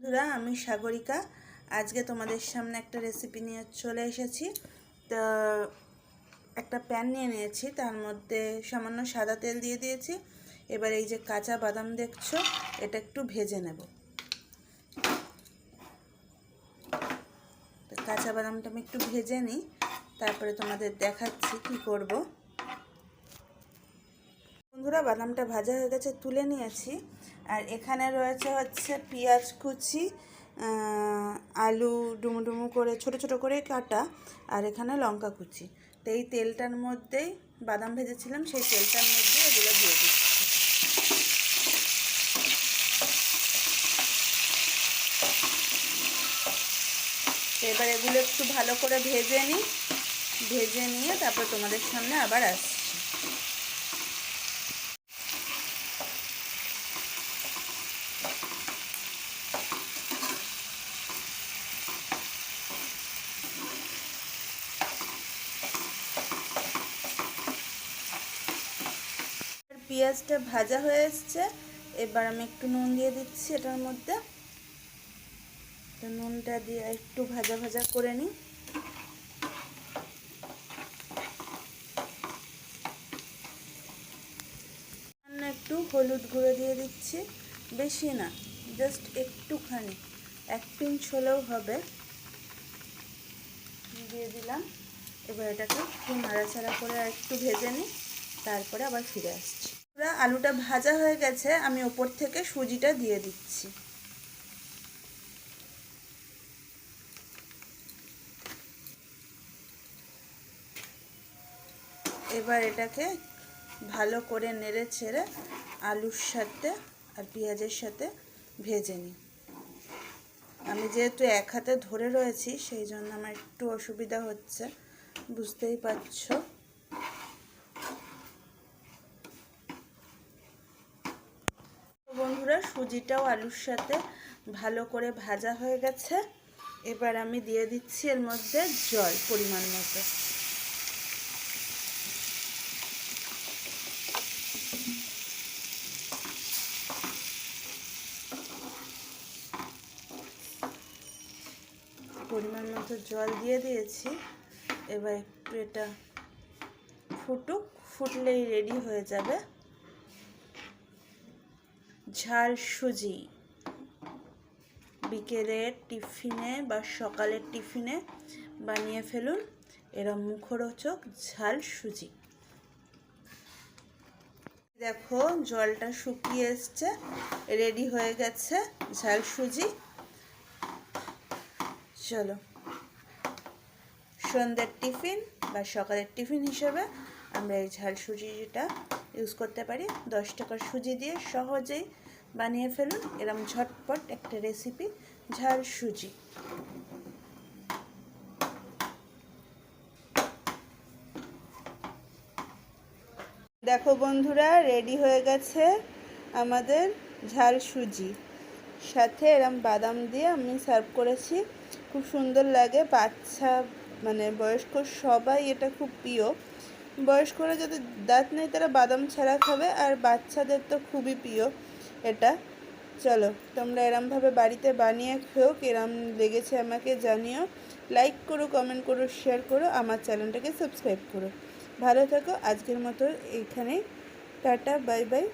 বন্ধুরা, আমি সাগরিকা। আজকে তোমাদের সামনে একটা রেসিপি নিয়ে চলে এসেছি। তো একটা প্যান নিয়ে নিয়েছি, তার মধ্যে সামান্য সাদা তেল দিয়ে দিয়েছি। এবার এই যে কাঁচা বাদাম দেখছো, এটা একটু ভেজে নেব। তো কাঁচা বাদামটা আমি একটু ভেজে নিই, তারপরে তোমাদের দেখাচ্ছি কি করব। বন্ধুরা, বাদামটা ভাজা হয়ে গেছে, তুলে নিয়েছি। আর এখানে রয়েছে পেঁয়াজ কুচি, আলু ডুমু ডুমু করে ছোট ছোট করে কাটা, আর এখানে লঙ্কা কুচি। তো এই তেলটার মধ্যেই বাদাম ভেজেছিলাম, সেই তেলটার মধ্যে এগুলো দিয়ে দিচ্ছি। এবার এগুলো একটু ভালো করে ভেজে নিই, ভেজে নিয়ে তারপর তোমাদের সামনে আবার আসছি। পেঁয়াজটা ভাজা হয়ে এসছে, এবার আমি একটু নুন দিয়ে দিচ্ছি এটার মধ্যে। তো নুনটা দিয়ে একটু ভাজা ভাজা করে নিই। একটু হলুদ গুঁড়ো দিয়ে দিচ্ছি, বেশি না, জাস্ট একটুখানি, 1 পিঞ্চ হলেও হবে, দিয়ে দিলাম। এবার এটাকে একটু নাড়াচাড়া করে আর একটু ভেজে নিই, তারপরে আবার ফিরে আসছি। পুরো আলুটা ভাজা হয়ে গেছে, আমি ওপর থেকে সুজিটা দিয়ে দিচ্ছি। এবার এটাকে ভালো করে নেড়ে ছেড়ে আলুর সাথে আর পেঁয়াজের সাথে ভেজে নিই। আমি যেহেতু এক হাতে ধরে রয়েছি, সেই জন্য আমার একটু অসুবিধা হচ্ছে, বুঝতেই পারছো। বন্ধুরা, সুজিটাও আলুর সাথে ভালো করে ভাজা হয়ে গেছে। এবার আমি দিয়ে দিচ্ছি এর মধ্যে জল পরিমাণ মতো। পরিমাণ মতো জল দিয়ে দিয়েছি। এবার একটু এটা ফুটুক, ফুটলেই রেডি হয়ে যাবে ঝাল সুজি। বিকেলের টিফিনে বা সকালের টিফিনে বানিয়ে ফেলুন এরম মুখরোচক ঝাল সুজি। দেখো, জলটা শুকিয়ে এসছে, রেডি হয়ে গেছে ঝাল সুজি। চলো, সন্ধ্যের টিফিন বা সকালের টিফিন হিসেবে আমরা এই ঝাল সুজিটা ইউজ করতে পারি। 10 টাকার সুজি দিয়ে সহজেই বানিয়ে ফেলুন এরম ঝটপট একটা রেসিপি, ঝাল সুজি। দেখো বন্ধুরা, রেডি হয়ে গেছে আমাদের ঝাল সুজি। সাথে এরম বাদাম দিয়ে আমি সার্ভ করেছি, খুব সুন্দর লাগে। বাচ্চা মানে বয়স্ক সবাই এটা খুব প্রিয়। বয়স্করা যাদের দাঁত নেই তারা বাদাম ছাড়া খাবে, আর বাচ্চাদের তো খুবই প্রিয় এটা। চলো, তোমরা এরমভাবে বাড়িতে বানিয়ে খেও, কিরম লেগেছে আমাকে জানিও। লাইক করো, কমেন্ট করো, শেয়ার করো, আমার চ্যানেলটাকে সাবস্ক্রাইব করো। ভালো থাকো, আজকের মতো এইখানেই, টাটা, বাই বাই।